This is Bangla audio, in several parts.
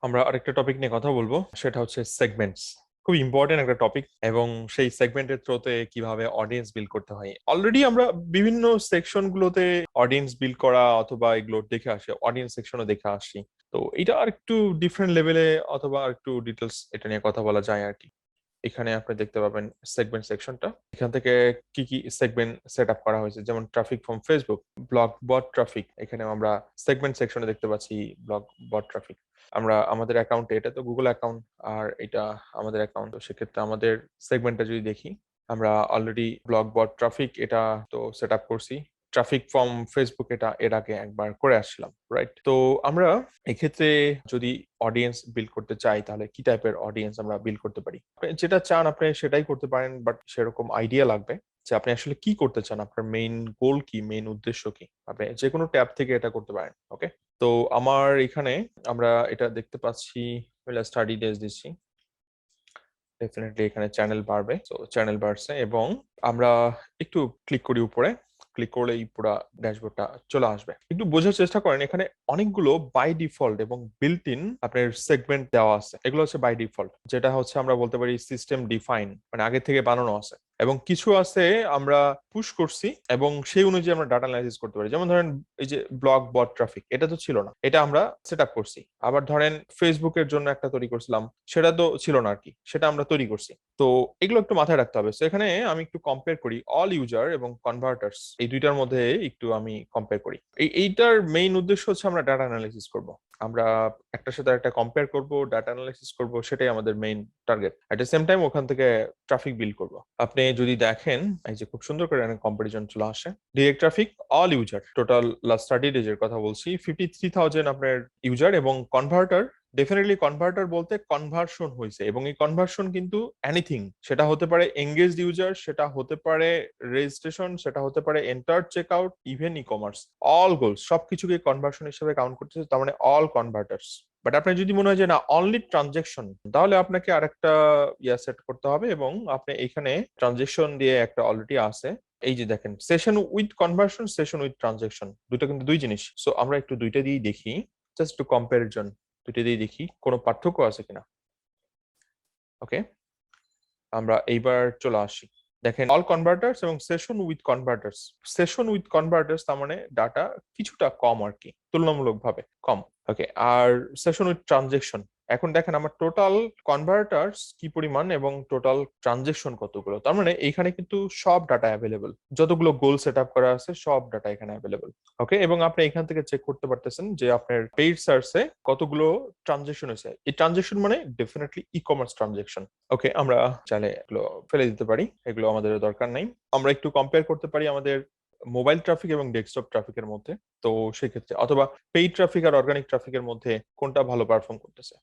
আমরা আরেকটা টপিক নিয়ে কথা বলবো, সেটা হচ্ছে সেগমেন্টস। খুব ইম্পর্টেন্ট একটা টপিক, এবং সেই সেগমেন্টের থ্রোতে কিভাবে অডিয়েন্স বিল্ড করতে হয়। অলরেডি আমরা বিভিন্ন সেকশন গুলোতে অডিয়েন্স বিল্ড করা অথবা এগুলো দেখে আসি, অডিয়েন্স সেকশনও দেখে আসি। তো এটা আর একটু ডিফারেন্ট লেভেলে অথবা আর একটু ডিটেলস এটা নিয়ে কথা বলা যায় আর কি। এখানে আপনি দেখতে পাবেন সেগমেন্ট সেকশনটা। এখান থেকে কি কি সেগমেন্ট সেট আপ করা হয়েছে, যেমন traffic from Facebook, blog bot traffic. এখানে আমরা সেগমেন্ট সেকশনে দেখতে পাচ্ছি ব্লগ বট ট্রাফিক। আমরা আমাদের অ্যাকাউন্টে, এটা তো গুগল অ্যাকাউন্ট আর এটা আমাদের অ্যাকাউন্ট, তো সেক্ষেত্রে আমাদের সেগমেন্টটা যদি দেখি, আমরা অলরেডি ব্লগ বট ট্রাফিক এটা তো সেট আপ করছি। ট্রাফিক ফ্রম ফেসবুক এটা এর আগে একবার করে আসছিলাম, রাইট? তো আমরা এক্ষেত্রে যদি অডিয়েন্স বিল্ড করতে চাই, তাহলে কি টাইপের অডিয়েন্স আমরা বিল্ড করতে পারি? আপনি যেটা চান আপনি সেটাই করতে পারেন, বাট সেরকম আইডিয়া লাগবে যে আপনি আসলে কি করতে চান, আপনার মেইন গোল কি, মেইন উদ্দেশ্য কি। আপনি যে কোনো ট্যাব থেকে এটা করতে পারেন। ওকে, তো আমার এখানে আমরা এটা দেখতে পাচ্ছি, স্টাডি ডেজ দিচ্ছি, ডেফিনেটলি এখানে চ্যানেল বাড়বে। তো চ্যানেল বাড়ছে, এবং আমরা একটু ক্লিক করি উপরে। ক্লিক করলেই পুরো ড্যাশবোর্ডটা চলে আসবে। একটু বোঝার চেষ্টা করেন, এখানে অনেকগুলো বাই ডিফল্ট এবং বিল্ট ইন আপনার সেগমেন্ট দেওয়া আছে। এগুলো হচ্ছে বাই ডিফল্ট, যেটা হচ্ছে আমরা বলতে পারি সিস্টেম ডিফাইন, মানে আগে থেকে বানানো আছে। এবং কিছু আছে আমরা পুশ করছি, এবং সেই অনুযায়ী আমরা ডাটা অ্যানালাইসিস করতে পারি। যেমন ধরেন এই যে ব্লগ বট ট্রাফিক, এটা তো ছিল না, এটা আমরা সেট আপ করছি। আবার ধরেন ফেসবুকের জন্য একটা তৈরি করছিলাম, সেটা তো ছিল না আর কি, সেটা আমরা তৈরি করছি। তো এগুলো একটু মাথায় রাখতে হবে। তো এখানে আমি একটু কম্পেয়ার করি অল ইউজার এবং কনভার্টার্স, এই দুইটার মধ্যে একটু আমি কম্পেয়ার করি। এইটার মেইন উদ্দেশ্য হচ্ছে আমরা ডাটা অ্যানালাইসিস করব। আমরা একটার সাথে একটা কম্পেয়ার করব, ডাটা অ্যানালাইসিস করব, সেটাই আমাদের main target. At the same time ওখান থেকে ট্রাফিক বিল্ড করব। আপনি যদি দেখেন, এই যে খুব সুন্দর করে কম্পারিজন চলে আসে। Direct traffic all user, total last 30 days এর কথা বলছি, 53,000 আপনার ইউজার। এবং কনভার্টার, ডেফিনেটলি কনভার্টার বলতে কনভার্সন হয়েছে, এবং এই কনভার্সন কিন্তু এনিথিং, সেটা হতে পারে এঙ্গেজড ইউজার, সেটা হতে পারে রেজিস্ট্রেশন, সেটা হতে পারে enter checkout, even e commerce, all goals সবকিছুকে কনভার্সন হিসেবে কাউন্ট করতেছে, তার মানে অল কনভার্টার্স। বাট আপনার যদি মনে হয় যে না অনলি ট্রানজেকশন, তাহলে আপনাকে আরেকটা সেট করতে হবে, এবং আপনি এখানে ট্রানজেকশন দিয়ে একটা অলরেডি আছে। এই যে দেখেন, session with conversion, session with transaction, দুটো কিন্তু দুই জিনিস। সো আমরা একটু দুইটা দিয়েই দেখি, জাস্ট টু কম্পারিজন, দুইটা দিয়ে দেখি কোনো পার্থক্য আছে কিনা। ওকে, আমরা এইবার চলে আসি। দেখেন অল কনভার্টার্স এবং session with converters. Session with converters তার মানে ডাটা কিছুটা কম আর কি, তুলনামূলকভাবে কম। ওকে, আর সেশন উইথ ট্রানজেকশন, এখন দেখেন আমার টোটাল কনভার্টার্স কি পরিমাণ এবং টোটাল ট্রানজেকশন কতগুলো। তার মানে এইখানে কিন্তু সব ডাটা অ্যাভেলেবল, যতগুলো গোল সেট আপ করা আছে সব ডাটা এখানে অ্যাভেলেবল। ওকে, এবং আপনি এখান থেকে চেক করতে পারতেছেন যে আপনার পেইড সার্চে কতগুলো ট্রানজেকশন হয়েছে। এই ট্রানজেকশন মানে ডেফিনেটলি ই কমার্স ট্রানজেকশন। ওকে, আমরা চাইলে এগুলো ফেলে দিতে পারি, এগুলো আমাদের দরকার নাই। আমরা একটু কম্পেয়ার করতে পারি আমাদের মোবাইল ট্রাফিক এবং ডেস্কটপ ট্রাফিকের মধ্যে। তো সেক্ষেত্রে অথবা পেইড ট্রাফিক আর অর্গানিক ট্রাফিকের মধ্যে কোনটা ভালো পারফর্ম করতেছে।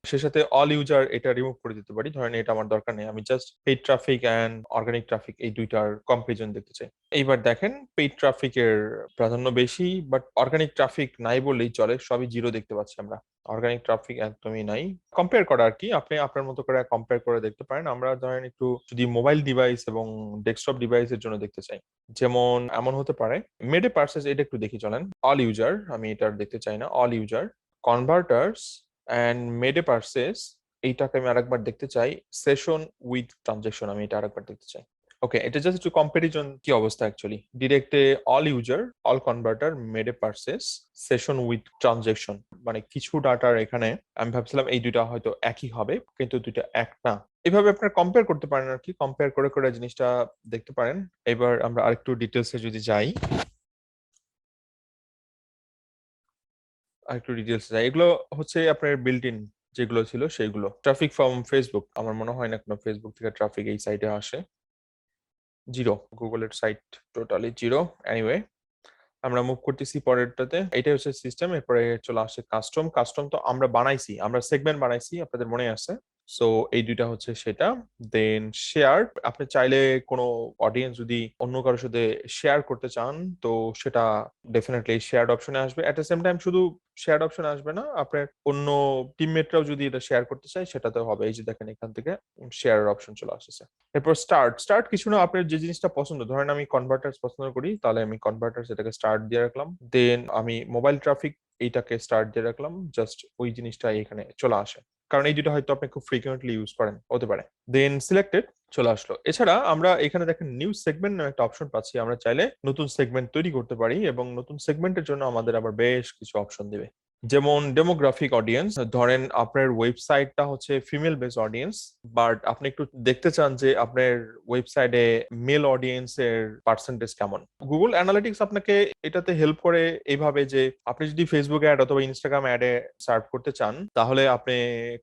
সে সাথে অল ইউজার এটা রিমুভ করে দিতে পারি, ধরেন এটা আমার দরকার নেই, আমি just paid traffic and organic traffic এই দুইটার কম্পারিজন দেখতে চাই। এইবার দেখেন পেইড ট্রাফিকের প্রাধান্য বেশি, বাট অর্গানিক ট্রাফিক নাই বললেই চলে, সবই জিরো দেখতে পাচ্ছি আমরা, অর্গানিক ট্রাফিক একদমই নাই। কম্পেয়ার করা আর কি, আপনি আপনার মতো করে কম্পেয়ার করে দেখতে পারেন। আমরা ধরেন একটু যদি মোবাইল ডিভাইস এবং ডেস্কটপ ডিভাইসের জন্য দেখতে চাই, যেমন এমন হতে পারে মেডে পার্সেস, এটা একটু দেখি চলেন। অল ইউজার আমি এটার দেখতে চাই না, all user, converters and made purchases, এইটাকে আমি আরেকবার দেখতে চাই। সেশন উইথ ট্রানজেকশন আমি এটা আরেকবার দেখতে চাই। ওকে, এটা জাস্ট একটু কম্পারিজন কি অবস্থা অ্যাকচুয়ালি। ডিরেক্টে all user, all converter, made purchases, session with transaction, মানে কিছু ডাটার এখানে আমি ভাবছিলাম এই দুইটা হয়তো একই হবে, কিন্তু দুইটা এক না। এভাবে আপনারা কম্পেয়ার করতে পারেন আর কি, কম্পেয়ার করে করে জিনিসটা দেখতে পারেন। এবার আমরা আরেকটু ডিটেলসে যদি যাই, আরেকটু ডিটেলস যাই, এগুলো হচ্ছে আপনার বিল্ট ইন যেগুলো ছিল সেইগুলো। ট্রাফিক ফ্রম ফেসবুক, আমার মনে হয় না কোনো ফেসবুক থেকে ট্রাফিক এই সাইটে আসে, জিরো। গুগলের সাইট টোটালি জিরো। এনিওয়ে, আমরা মুভ করতেছি পরেরটাতে। এটাই হচ্ছে সিস্টেম। এরপরে চলে আসে কাস্টম। কাস্টম তো আমরা বানাইছি, আমরা সেগমেন্ট বানাইছি, আপনাদের মনে আছে। সো এই দুইটা হচ্ছে সেটা। দেন শেয়ার, আপনি চাইলে কোনো অডিয়েন্স যদি অন্য কারোর সাথে শেয়ার করতে চান, তো সেটা ডেফিনেটলি শেয়ার্ড অপশনে আসবে। এট দ্য সেম টাইম শুধু শেয়ার্ড অপশন আসবে না, আপনার অন্য টিমমেটরাও যদি এটা শেয়ার করতে চায় সেটাতেও হবে। এই যে দেখেন এখান থেকে শেয়ার অপশন চলে আসছে। এরপর স্টার্ট, স্টার্ট কিছু না, আপনার যে জিনিসটা পছন্দ, ধরেন আমি কনভার্টার্স পছন্দ করি, তাহলে আমি কনভার্টার্স এটাকে স্টার্ট দিয়ে রাখলাম। দেন আমি মোবাইল ট্রাফিক এইটাকে স্টার্ট দিয়ে রাখলাম, জাস্ট ওই জিনিসটা এখানে চলে আসে, কারণ এই দুটো হয়তো আপনি খুব ফ্রিকুয়েন্টলি ইউজ করেন, হতে পারে। দেন সিলেক্টেড চলে আসলো। এছাড়া আমরা এখানে দেখেন নিউ সেগমেন্ট নামে একটা অপশন পাচ্ছি, আমরা চাইলে নতুন সেগমেন্ট তৈরি করতে পারি, এবং নতুন সেগমেন্টের জন্য আমাদের আবার বেশ কিছু অপশন দিবে। যেমন ডেমোগ্রাফিক অডিয়েন্স, ধরেন আপনার ওয়েবসাইটটা হচ্ছে ফিমেল বেস অডিয়েন্স, বাট আপনি একটু দেখতে চান যে আপনার ওয়েবসাইটে মেল অডিয়েন্স এর পার্সেন্টেজ কেমন। গুগল অ্যানালিটিক্স আপনাকে এটাতে হেল্প করে এইভাবে যে আপনি যদি ফেসবুক অ্যাড অথবা ইনস্টাগ্রাম অ্যাডে সার্ভ করতে চান, তাহলে আপনি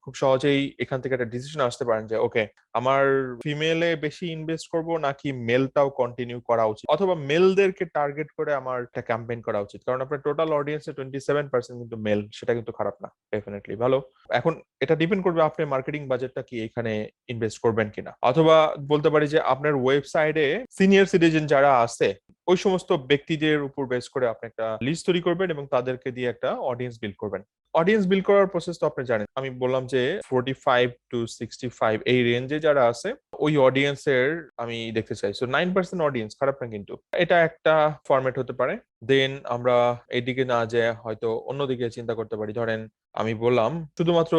খুব সহজেই এখান থেকে একটা ডিসিশন আসতে পারেন যে ওকে, আমার ফিমেলে বেশি ইনভেস্ট করব নাকি মেলটাও কন্টিনিউ করা উচিত, অথবা মেলদেরকে টার্গেট করে আমার একটা ক্যাম্পেইন করা উচিত, কারণ আপনার টোটাল অডিয়েন্সে 27% কিন্তু মেল, সেটা কিন্তু খারাপ না, ডেফিনেটলি ভালো। এখন এটা ডিপেন্ড করবে আপনি মার্কেটিং বাজেটটা কি এখানে ইনভেস্ট করবেন কিনা, অথবা বলতে পারি যে আপনার ওয়েবসাইটে সিনিয়র সিটিজেন যারা আছে ওই সমস্ত ব্যক্তিদের উপর বেস করে আপনি একটা লিস্ট তৈরি করবেন এবং তাদেরকে দিয়ে একটা অডিয়েন্স বিল্ড করবেন। অডিয়েন্স বিল্ড করার প্রসেস তো আপনি জানেন, আমি বললাম যে 45 to 65 এই রেঞ্জে যারা আছে ওই অডিয়েন্সের আমি দেখতে চাই। সো 9% অডিয়েন্স খারাপ না কিন্তু, এটা একটা ফরম্যাট হতে পারে। দেন আমরা এইদিকে না যে হয়তো অন্যদিকে চিন্তা করতে পারি, ধরেন আমি বললাম শুধুমাত্র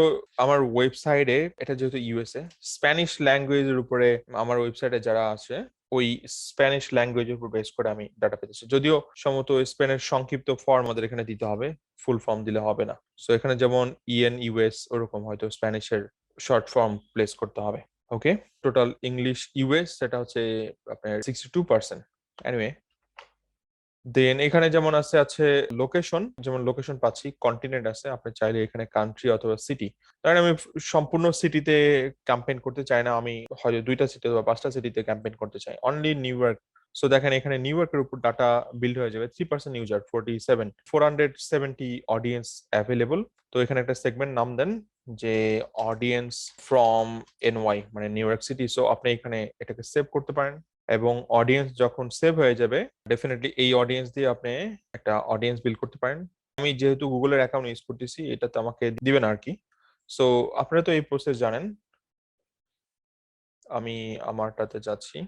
আমার ওয়েবসাইটে, এটা যেহেতু ইউএসএ, স্প্যানিশ ল্যাঙ্গুয়েজের উপরে আমার ওয়েবসাইটে যারা আছে ওই স্প্যানিশ ল্যাঙ্গুয়েজের উপর বেস করে আমি ডাটা পেতেছি, যদিও সম্ভবত স্পেনের সংক্ষিপ্ত ফর্ম আমাদের এখানে দিতে হবে, ফুল ফর্ম দিলে হবে না। সো এখানে যেমন ইউএস ওরকম হয়তো স্প্যানিশের শর্ট ফর্ম প্লেস করতে হবে। ওকে, টোটাল ইংলিশ ইউএস সেটা হচ্ছে আপনার 62%। এনিওয়ে, দেন এখানে যেমন আছে আছে লোকেশন, যেমন লোকেশন পাচ্ছি, কন্টিনেন্ট আছে, আপনি চাইলে এখানে কান্ট্রি অথবা সিটি। কারণ আমি সম্পূর্ণ সিটিতে ক্যাম্পেইন করতে চাই না, আমি হয়তো 2টা সিটি অথবা 5টা সিটিতে ক্যাম্পেইন করতে চাই, অনলি নিউ ইয়র্ক। সো দেখেন এখানে নিউ ইয়র্কের উপর ডাটা বিল্ড হয়ে যাবে, 3% ইউজার, 470 অডিয়েন্স অ্যাভেলেবল। তো এখানে একটা সেগমেন্ট নাম দেন যে অডিয়েন্স ফ্রম এনওয়াই, মানে নিউ ইয়র্ক সিটি। সো আপনি এখানে এটাকে সেভ করতে পারেন, এবং অডিয়েন্স যখন সেভ হয়ে যাবে ডেফিনেটলি এই অডিয়েন্স দিয়ে আপনি একটা অডিয়েন্স বিল্ড করতে পারেন। আমি যেহেতু গুগলের অ্যাকাউন্ট ইউজ করতেছি, এটা তো আমাকে দিবে না আর কি। সো আপনারা তো এই প্রসেস জানেন, আমি আমারটাতে যাচ্ছি।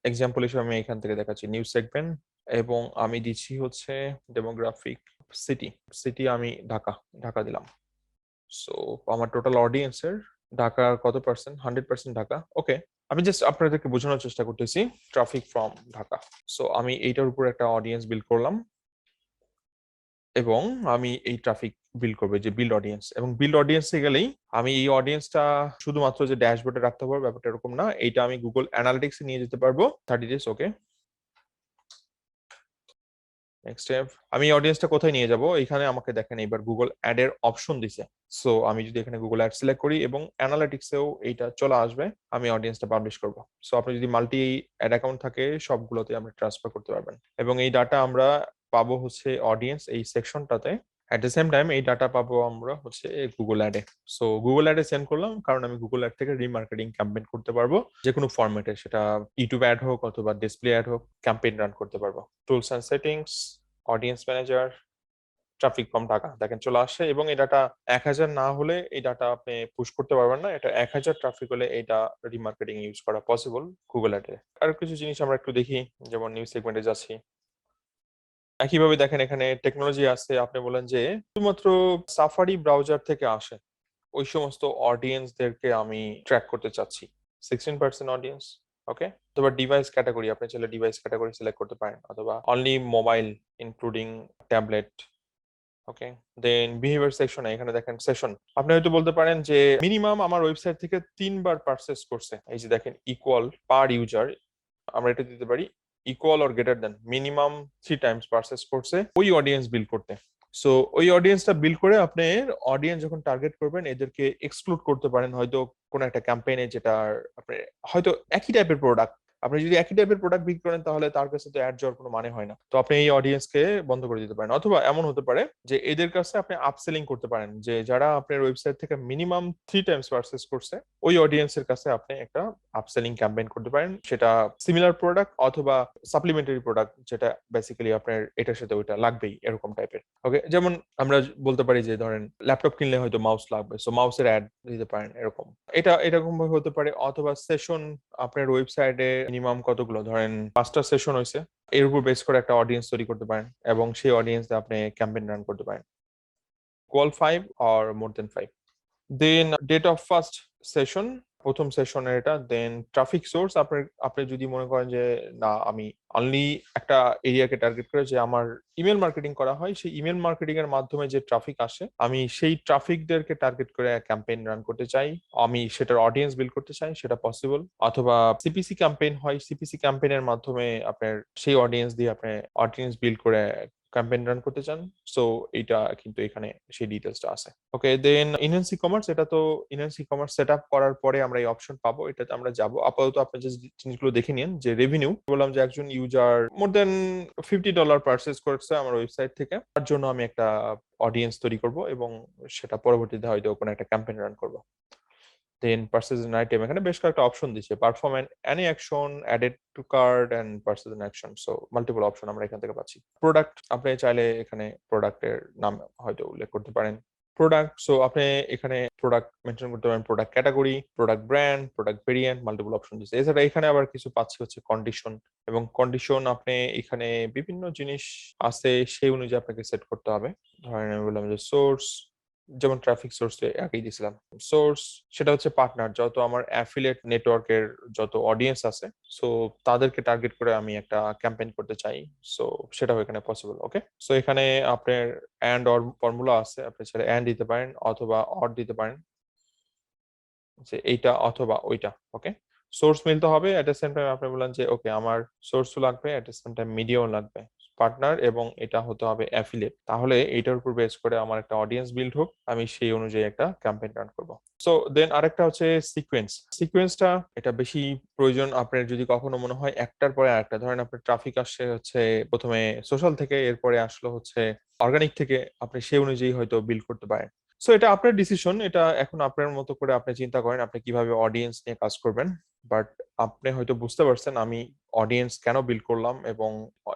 এক্সাম্পল হিসেবে আমি এখান থেকে দেখাচ্ছি নিউ সেগমেন্ট, এবং আমি দিচ্ছি হচ্ছে ডেমোগ্রাফিক সিটি, সিটি আমি ঢাকা, ঢাকা দিলাম। সো আমার টোটাল অডিয়েন্সের ঢাকার কত পার্সেন্ট, 100% ঢাকা। ওকে, আমি জাস্ট আপনাদেরকে বোঝানোর চেষ্টা করতেছি ট্রাফিক ফ্রম ঢাকা। সো আমি এইটার উপর একটা অডিয়েন্স বিল্ড করলাম, এবং আমি এই ট্রাফিক বিল্ড করবো যে বিল্ড অডিয়েন্স, এবং বিল্ড অডিয়েন্সে গেলেই আমি এই অডিয়েন্সটা শুধুমাত্র যে ড্যাশবোর্ডে রাখতে পারবো ব্যাপারটা এরকম না, এইটা আমি গুগল অ্যানালিটিক্সে নিয়ে যেতে পারবো 30 days। ওকে, নেক্সট স্টেপ, আমি অডিয়েন্সটা কোথায় নিয়ে যাব, এখানে আমাকে দেখেন এবার গুগল অ্যাড এর অপশন দিছে। সো আমি যদি এখানে গুগল অ্যাড সিলেক্ট করি এবং অ্যানালিটিক্সেও এইটা চলে আসবে, আমি অডিয়েন্সটা পাবলিশ করব। সো আপনি যদি মাল্টি অ্যাড অ্যাকাউন্ট থাকে সবগুলোতে আপনি ট্রান্সফার করতে পারবেন, এবং এই ডাটা আমরা পাবো হচ্ছে অডিয়েন্স এই সেকশনটাতে। অ্যাট দ্য সেম টাইম এই ডাটা পাবো আমরা হচ্ছে গুগল অ্যাডে। সো গুগল অ্যাডে সেন্ড করলাম, কারণ আমি গুগল অ্যাড থেকে রিমার্কেটিং ক্যাম্পেইন করতে পারবো যে কোনো ফরম্যাটে, সেটা ইউটিউব অ্যাড হোক অথবা ডিসপ্লে অ্যাড হোক, ক্যাম্পেইন রান করতে পারবো। Tools and settings, audience manager, traffic from Dhaka, দেখেন চলে আসে। এবং এই ডাটা 1000 না হলে এই ডাটা আপনি পুশ করতে পারবেন না, এটা 1000 ট্রাফিক হলে এটা রিমার্কেটিং ইউজ করা পসিবল গুগল অ্যাডে। আর কিছু জিনিস আমরা একটু দেখি, যেমন নিউজ সেগমেন্টে যাচ্ছি, একইভাবে দেখেন এখানে টেকনোলজি আছে। আপনি বলেন যে শুধুমাত্র সাফারি ব্রাউজার থেকে আসে ওই সমস্ত অডিয়েন্সদেরকে আমি ট্র্যাক করতে চাচ্ছি, 16% অডিয়েন্স। ওকে, অথবা ডিভাইস ক্যাটাগরি, আপনি চাইলে ডিভাইস ক্যাটাগরি সিলেক্ট করতে পারেন, অথবা অনলি মোবাইল ইনক্লুডিং ট্যাবলেট। ওকে, দেন বিহেভিয়ার সেকশনে এখানে দেখেন সেশন, আপনি হয়তো বলতে পারেন যে মিনিমাম আমার ওয়েবসাইট থেকে 3বার পারচেস করছে, এই যে দেখেন ইকুয়াল পার ইউজার, আমরা এটা দিতে পারি equal or greater than minimum 3 Times purchase করছে ওই অডিয়েন্স বিল্ড করতে। সো ওই অডিয়েন্সটা বিল্ড করে আপনি অডিয়েন্স যখন টার্গেট করবেন এদেরকে এক্সক্লুড করতে পারেন, হয়তো কোনো একটা ক্যাম্পেইনে যেটা আপনি হয়তো একই টাইপের প্রোডাক্ট, আপনি যদি একই টাইপের প্রোডাক্ট বিক্রি করেন তাহলে তার কাছে তো অ্যাড যাওয়ার কোনো মানে হয় না। তো আপনি এই অডিয়েন্সকে বন্ধ করে দিতে পারেন, অথবা এমন হতে পারে যে এদের কাছে আপনি আপসেলিং করতে পারেন, যে যারা আপনার ওয়েবসাইট থেকে মিনিমাম 3 টাইমস পারচেস করছে ওই অডিয়েন্সের কাছে আপনি একটা আপসেলিং ক্যাম্পেইন করতে পারেন, সেটা সিমিলার প্রোডাক্ট অথবা সাপ্লিমেন্টারি প্রোডাক্ট, যেটা বেসিক্যালি আপনার এটার সাথে ওইটা লাগবেই এরকম টাইপের। ওকে, যেমন আমরা বলতে পারি যে ধরেন ল্যাপটপ কিনলে হয়তো মাউস লাগবে, সো মাউসের অ্যাড দিতে পারেন এরকম। এটা এরকম ভাবে হতে পারে। অথবা সেশন, আপনার ওয়েবসাইটে মিনিমাম কতগুলো ধরেন 5টা সেশন হয়েছে, এর উপর বেস করে একটা অডিয়েন্স তৈরি করতে পারেন এবং সেই অডিয়েন্স আপনি ক্যাম্পেইন রান করতে পারেন। Call 5 or more than 5। Then date of first session, প্রথম সেশনের এটা। দেন ট্রাফিক সোর্স, আপনার আপনি যদি মনে করেন যে না আমি অনলি একটা এরিয়াকে টার্গেট করে যে আমার ইমেল মার্কেটিং করা হয়, সেই ইমেল মার্কেটিং এর মাধ্যমে যে ট্রাফিক আসে আমি সেই ট্রাফিকদেরকে টার্গেট করে ক্যাম্পেইন রান করতে চাই, আমি সেটার অডিয়েন্স বিল্ড করতে চাই, সেটা পসিবল। অথবা সিপিসি ক্যাম্পেইন হয়, সিপিসি ক্যাম্পেইনের মাধ্যমে আপনার সেই অডিয়েন্স দিয়ে আপনি অডিয়েন্স বিল্ড করে ক্যাম্পেইন রান করতে চান। সো এইটা কিন্তু এখানে সেই ডিটেলসটা আছে। ওকে, দেন ইনহ্যান্স ই কমার্স, এটা তো enhance e commerce set up করার পরে আমরা এই অপশন পাবো, এটাতে আমরা যাব। আপাতত আপনি যে জিনিসগুলো দেখে নিন, যে রেভিনিউ বললাম যে একজন ইউজার মোর দেন $50 পারচেস করেছে আমার ওয়েবসাইট থেকে, তার জন্য আমি একটা অডিয়েন্স তৈরি করব এবং সেটা পরবর্তীতে হয়তো কোনো একটা ক্যাম্পেইন রান করব। দেন পারচেজ এন আইটেম, এখানে বেশ কয়েকটা অপশন দিচ্ছে, perform any action, added to cart and purchase an action. So multiple option আমরা এখান থেকে পাচ্ছি। প্রোডাক্ট, আপনি চাইলে এখানে প্রোডাক্টের নাম হয়তো উল্লেখ করতে পারেন। প্রোডাক্ট, সো আপনি এখানে প্রোডাক্ট মেনশন করতে পারেন, product category, product brand, product variant, multiple option দিচ্ছে। এছাড়া এখানে আবার কিছু পাচ্ছি হচ্ছে কন্ডিশন, এবং কন্ডিশন আপনি এখানে বিভিন্ন জিনিস আছে সেই অনুযায়ী আপনাকে সেট করতে হবে। ধরেন আমি বললাম যে সোর্স, যেমন ট্রাফিক সোর্স আগেই দিয়েছিলাম। সোর্স সেটা হচ্ছে পার্টনার, যত আমার অ্যাফিলিয়েট নেটওয়ার্কের যত অডিয়েন্স আছে, সো তাদেরকে টার্গেট করে আমি একটা ক্যাম্পেইন করতে চাই, সো সেটাও এখানে পসিবল। ওকে, সো এখানে আপনার অ্যান্ড অর ফর্মুলা আছে, আপনি চাইলে অ্যান্ড দিতে পারেন অথবা অর দিতে পারেন, যে এইটা অথবা ওইটা। ওকে, সোর্স মিলতে হবে, এট দ্য সেম টাইম আপনি বললেন যে ওকে আমার সোর্সও লাগবে, এট দ্য সেম টাইম মিডিয়াও লাগবে, পার্টনার, এবং এটা হতে হবে অ্যাফিলিয়েট। তাহলে এটার উপর বেস করে আমার একটা অডিয়েন্স বিল্ড হোক, আমি সেই অনুযায়ী একটা ক্যাম্পেইন রান করব। সো দেন আরেকটা হচ্ছে সিকোয়েন্স। সিকোয়েন্সটা এটা বেশি প্রয়োজন আপনার যদি কখনো মনে হয় একটার পরে আরেকটা, ধরেন আপনার ট্রাফিক আসছে হচ্ছে প্রথমে সোশ্যাল থেকে, এরপরে আসলো হচ্ছে অর্গানিক থেকে, আপনি সেই অনুযায়ী হয়তো বিল্ড করতে পারেন। সো এটা আপনার ডিসিশন, এটা এখন আপনার মতো করে আপনি চিন্তা করেন আপনি কিভাবে অডিয়েন্স নিয়ে কাজ করবেন। বাট আপনি হয়তো বুঝতে পারছেন আমি অডিয়েন্স কেন বিল্ড করলাম এবং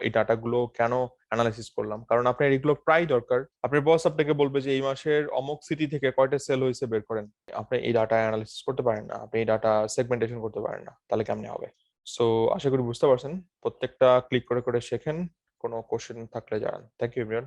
এই ডাটাগুলো কেন অ্যানালাইসিস করলাম, কারণ আপনার এগুলো প্রায় দরকার। আপনার বস আপনাকে বলবে যে এই মাসের অমুক সিটি থেকে কয়টা সেল হয়েছে বের করেন, আপনি এই ডাটা অ্যানালাইসিস করতে পারেন না, আপনি এই ডাটা সেগমেন্টেশন করতে পারেন না, তাহলে কেমনে হবে? সো আশা করি বুঝতে পারছেন, প্রত্যেকটা ক্লিক করে করে শেখেন, কোনো কোশ্চেন থাকলে জানান। Thank you everyone.